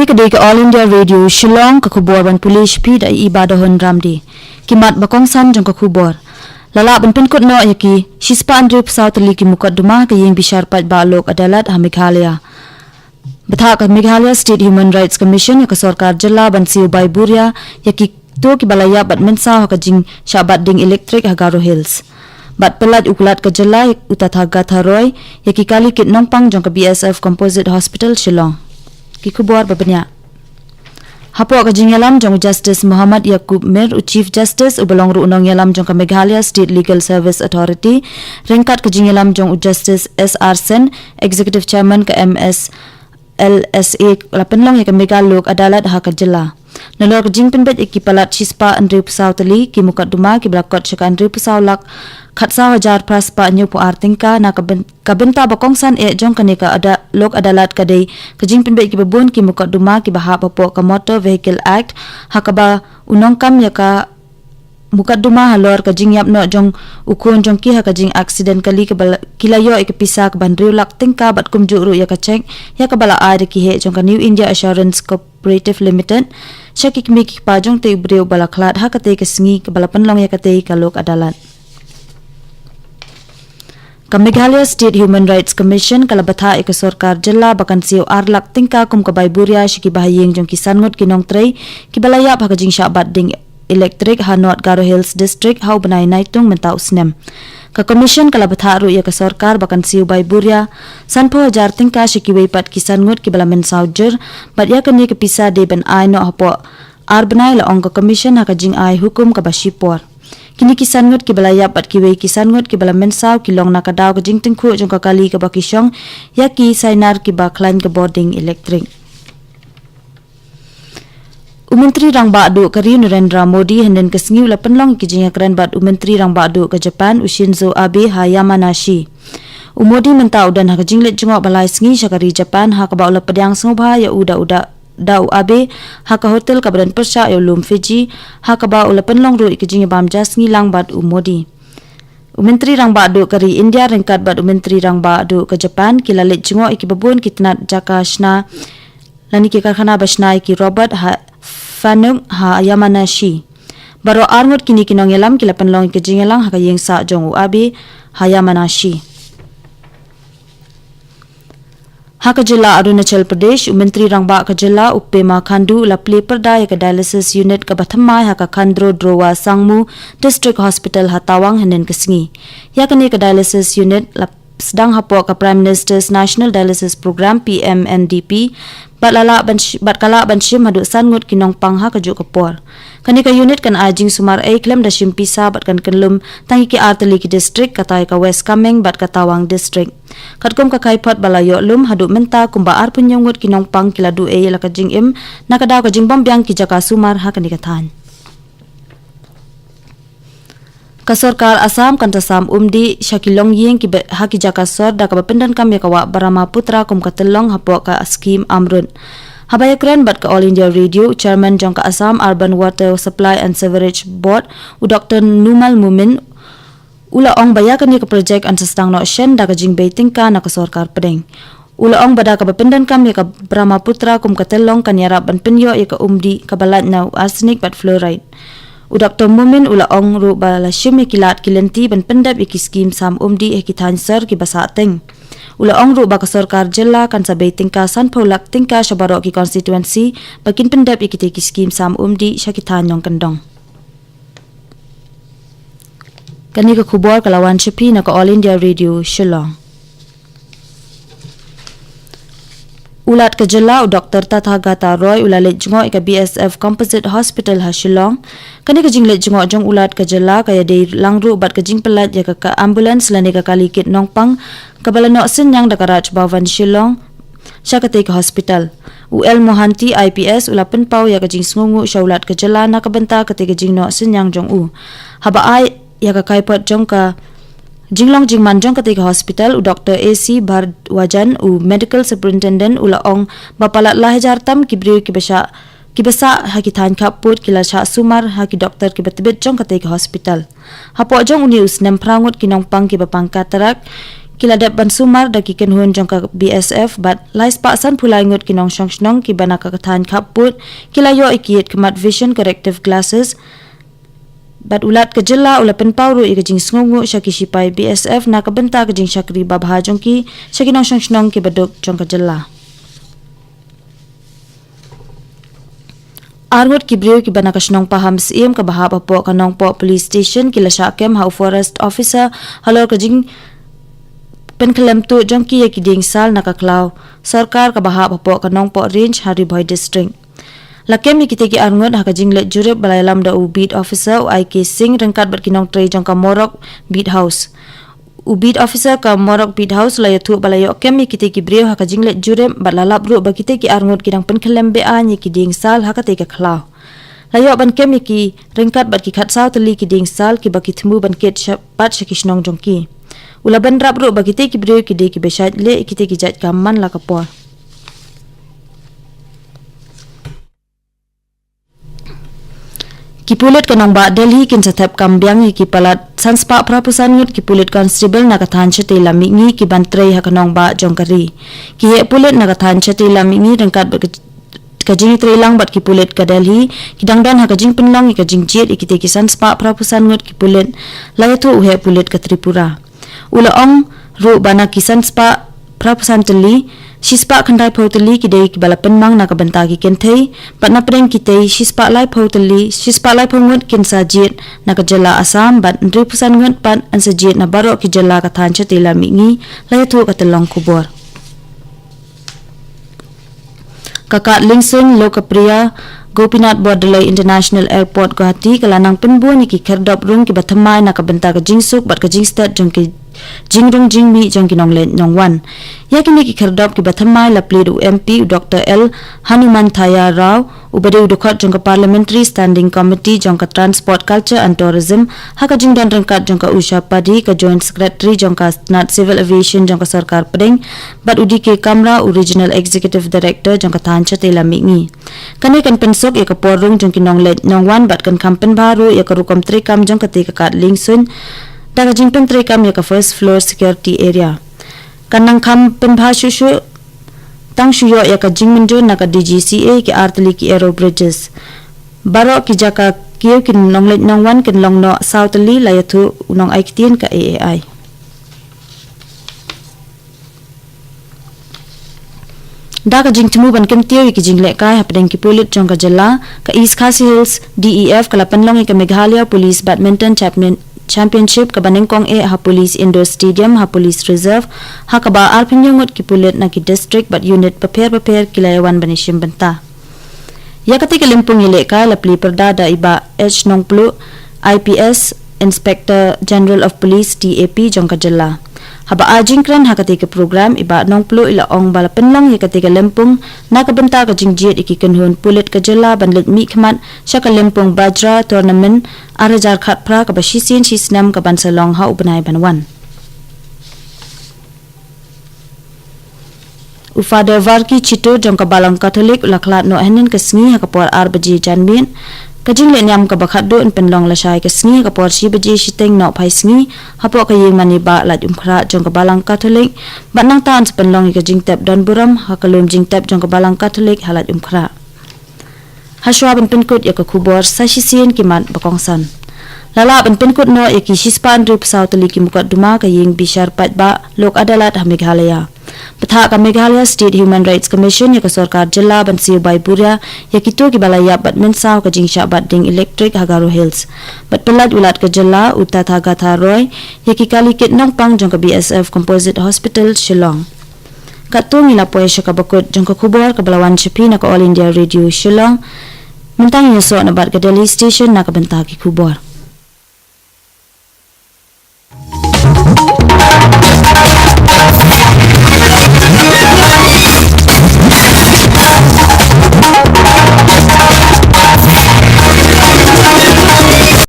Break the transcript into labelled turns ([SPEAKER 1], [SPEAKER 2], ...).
[SPEAKER 1] Kani kedai ke All India Radio Shillong ke kubur ban polis pi da ibadahon ramdi. Kimat bakongsan jong ke kubur. Lala ban penkut no yaki shispa andre pesau teli ki mukaddimah ke yang bisyarpat balok adalat ha Meghalaya. Betha ke Meghalaya State Human Rights Commission ya ke Sarkar Jilla ban siu bai buria yaki to ki balaya bat mensa ha ke jing syabat ding elektrik ha Garo Hills. Bat pelat ukulat ke Jilla utathaga tharoy yaki kali kit nongpang jong ke BSF Composite Hospital Shillong. Kikubuar babanya. Hapo ka jingyalam jong Justice Muhammad Yaqub Mir Chief Justice ubalong ru unong yalam jong ka Meghalaya State Legal Service Authority ringkat ka jingyalam jong Justice SR Sen Executive Chairman ka MS LSA lapenlong ya ka Meghalok Adalat ha ka Jilla. Nalor ka jingpin bet ikipalat shispa andre pusau tali ki mukaddima ki blakot syaka andre pusau lak khatsa hajar praspa nyu pu artingka na kabenta bakongsan jong kanika ada lok adalat kadai ka jingpin bet ki babun ki mukaddima ki baha papo ka Motor Vehicle Act hakaba unongkam ya ka mukaddima halor ka jingyap no jong ukun jong ki ha ka jing accident kali ka kilayo ikapisa ka bandriu lak tingka bat kumjuru ya ka chek ya ka bala ai ki he jong ka New India Assurance Cooperative Limited syakik mik pa jong te breu bala klat ha ka te ka sngi ka bala panlong ya ka te ka lok adalat. Ka Meghalaya State Human Rights Commission kalabatha ika Sarkar Jilla bakan siu arlak tingka kum ka baiburia shiki bahayeng jong kisangot kinong trei ki balaya ha ka jing syabat ding elektrik ha North Garo Hills District hau benai naitung mentau snem. Ka commission kalabatha ru ya ka Sarkar bakan siu baiburia sanpo hajar tingka shiki weipat kisangot ki bala men saujur bat ya kani ke pisa de ben ai no hapo ar benai la ong ka commission ha ka jing ai hukum ka basipor. Kini kisangot ki balaya pat ki wei kisangot ki bala mensau ki long nakadaw ka jing tingku jong ka kali ka bakisyong ya ki sainar ki baklan ka boarding elektrik. Umentri rang ba'du kari Narendra Modi henden kesngiu la penlong ki jing kran bat umentri rang ba'du ka Japan Shinzo Abe ha Yamanashi. Umodi mentau dan ha ka jing let jungok balai sngi syakari Japan ha ka ba ula pedyang sngobha ya uda dau abe ha ka hotel ka badan persya ya ulum Fiji ha ka ba ula penlong ru ikijing bam jas ngilang bat umodi. Umentri rang ba'du kari India ringkat bat umentri rang ba'du ka Japan kilalit jungok ikibabun kitnat jakashna lani ki karkhana basna ki Robert ha Fanung ha Yamanashi. Baro arngot kini kinong yalam kila penlong ikijing yalang ha ka yengsa jong abe ha Yamanashi. Ha ka Jilla Arunachal Pradesh Menteri Rangba ka Jilla Upema Khandu la play perda ya ka dialysis unit ka Bathamai ha ka Khandro Drowa Sangmu District Hospital ha Tawang henen kesngi. Ya ka ni ka dialysis unit la sedang hapo ka Prime Minister's National Dialysis Program PMNDP bat kala banshim hadu sangut kinong pangha ka juk kapor. Kani ka unit kan ajing sumar klem da shimpisa bat kan kenlum tangi ki arteli ki district katai ka West Kameng bat ka Tawang district. Katkum ka kaipat balayo lum hadu menta kumba ar punyongut kinong pang kiladu la ka jing im nakadaw ka jing bombyang ki jaka sumar ha kani kathan. Ka Sarkar Assam kan tasam umdi Shakilong ying ki haki jakasor da ka bapendan kam ya kawa Barama Putra kum katelong hapo ka skim Amrun. Habaya kren bat ka All India Radio Chairman jong ka Assam Urban Water Supply and Sewerage Board u Dr. Numal Mumin ula ong baya kan ka project an sastang no shen da ka jing baiting ka na ka Sarkar pedeng. Ula ong bada ka bapendan kam ya ka Barama Putra kum katelong kan yarap ban penyo ya ka umdi ka balat na arsenic bat fluoride. U Dr. Mumin ula ong ru bala shimi kilat kilenti ban pendap iki skim sam umdi ki thansar ki basateng. Ula ong ru ba ka Sarkar Jilla kan sabai tingka san pholak tingka shabaro ki constituency bakin pendap iki te ki skim sam umdi syaki thanyong kendong. Kani ka khubor kalawan shipi na ka All India Radio Shillong. Ulat ka Jilla u Dr. Tathagata Roy ulalit jungo ika BSF Composite Hospital ha Shillong. Kani ka jinglet jungo jong ulat ka Jilla kaya day langru bat ka jing pelat ya ka ambulance lani ka kalikit nongpang kabalano senyang da Raj Bhavan Shillong syakate ka hospital. UL Mohanty IPS ulapen pau ya ka jing sngungu syaulat ka Jilla na kabenta kate ka jing no senyang jong u. Haba ai ya ka kaipot jong ka Jinglong jingman jong ketika hospital u Dr. AC Bhardwajan u medical superintendent ula ong bapalat lahajar tam kibriu kibasa haki than kaput kila sha sumar haki doktor ki betibet jong ketika hospital. Hapo jong uni usnem prangut kinong pang ki bapang katarak kila dep ban sumar da ki kenhun jongka BSF bat lais pa san phulai ngut kinong shongshnong ki bana ka kathan khaput kila yo ikiet kemat vision corrective glasses bat ulat ke jela ula penpauru i kajing sngongu syaki sipai BSF na kabenta kajing syakri babha jongki syakinong shongshnong ki baduk jongka jela Arngot kibriu ki bana kasnong paham siem ka bahap apo kanong po police station kila syakem hau forest officer halor kajing penkelem tu jongki ya kiding sal nakaklau sarkar ka bahap apo kanong po range Haribhoi district lakem ni kiteki arngot hakajing let jurep balai lamda u beat officer u IK Singh rengkat bat kinong trei jongka Morok beat house u beat officer ka Morok beat house la yatu balai kem ni kiteki briu hakajing let jurep bat lalap ru ba kiteki arngot kinang penkelem be an ni kiding sal hakate ka khlau layo ban kem ki rengkat bat ki khatsau teli kiding sal ki baki thmu ban ket pat shakishnong jongki ula ban rap ru ba kiteki briu ki de ki beshat le kiteki jat kaman la kapor Kipulit kanong ba Delhi kin satap kambyang ki palat sanspa prapusan ngut kipulit constable nakathan chete lamingi ki bantrei hakanong ba jongkari ki he pulit nakathan chete lamingi rengkat kajing trilang bat kipulit ka Delhi kidangdan hakajing penlang kajing jet ikite ki sanspa prapusan ngut kipulit layatu uhe pulit ka Tripura ula ong ru bana ki sanspa prapusan teli shispa khandai photeli ki dei ki bala penmang na ka banta ki kenthei patna preng ki tei shispa lai photeli shispa lai phongut kin sa jet na ka jela Assam bat ndri pusan ngut pan an sa jet na baro ki jela ka than chete la mingi lai thu ka telong khubor Kaka Lingsun Lokapriya Gopinath Bordoloi International Airport Guwahati kalanang penbu ni ki kherdop rung ki bathamai na ka banta ka jingsuk bat ka jingstat jongki jingrung jingmi jongki nonglen nongwan yakini ki kherdop ki bathamai lapli du MP Dr L Hanuman Thaya Rao ubade udukhat jongka parliamentary standing committee jongka transport culture and tourism haka jingdan rengkat jongka Usha Padi ka joint secretary jongka Nat civil aviation jongka sarkar pedeng bat udi ke kamra original executive director jongka thancha tela mingi kane kan pensok ya ka porung jongki nonglen nongwan bat kan kampen baru ya ka rukom trekam jongka te ka kat lingsun daga jingpen trekam ya ka first floor security area kanang kampen bha shushu tang shuyo ya ka jingminjo na ka DGCA ki artli ki aero bridges baro ki jaka kiyo kin nonglet nongwan kin longno southly la yathu unong aiktien ka AAI daga jingtmu ban kem tiyo ki jingle kai hapdeng ki pulit jongka jela ka East Khasi Hills DEF kala panlong ka Meghalaya Police Badminton Championship ka Banengkong ha Police Indoor Stadium ha Police Reserve ha ka ba arpinyangot ki pulit na ki district but unit paper kilayawan banishim banta ya katika limpung ile ka lapli perdada iba H Nongplu IPS Inspector General of Police DAP jongka jela haba ajingkran ha katika program iba Nongplu ila ong bala penlong ya katika limpung na kabenta ka jingjiet iki kenhun pulit ka jela banlit mi khmat syaka limpung bajra tournament arajar khat pra ka bashisin shisnam ka bansalong ha ubanai banwan Ufada Varki Chito jongka balang Katolik ulaklat no henin kesngi ha kapor arbaji janmin kajing le nyam ka bakhat do in penlong la shai kesngi ka por shi baji shiteng no phai sngi hapo ka yeng mani ba la umkhra jongka balang Katolik banang tan penlong ka jing tap don buram ha kalum jing tap jongka balang Katolik halat umkhra Hashwa ban penkut ya ka khubor sashisin kimat bakongsan lala ban penkut no ya ki shispan rip sautali ki mukat duma ka yeng bishar pat ba lok adalat ha Meghalaya Patha ka Meghalaya State Human Rights Commission ya ka sarkar jela ban siu bai buria ya kitu ki balaya bat mensaw ka jingsha bat ding electric Hagaro Hills bat pelat ulat ka jela utatha gatha roy ya ki kalikit nang pang jong ka BSF Composite Hospital Shillong katung ila poe ka bakut jong ka khubor ka balawan chepi na ka All India Radio Shillong mentang yaso na bat ka Delhi station na ka benta ki khubor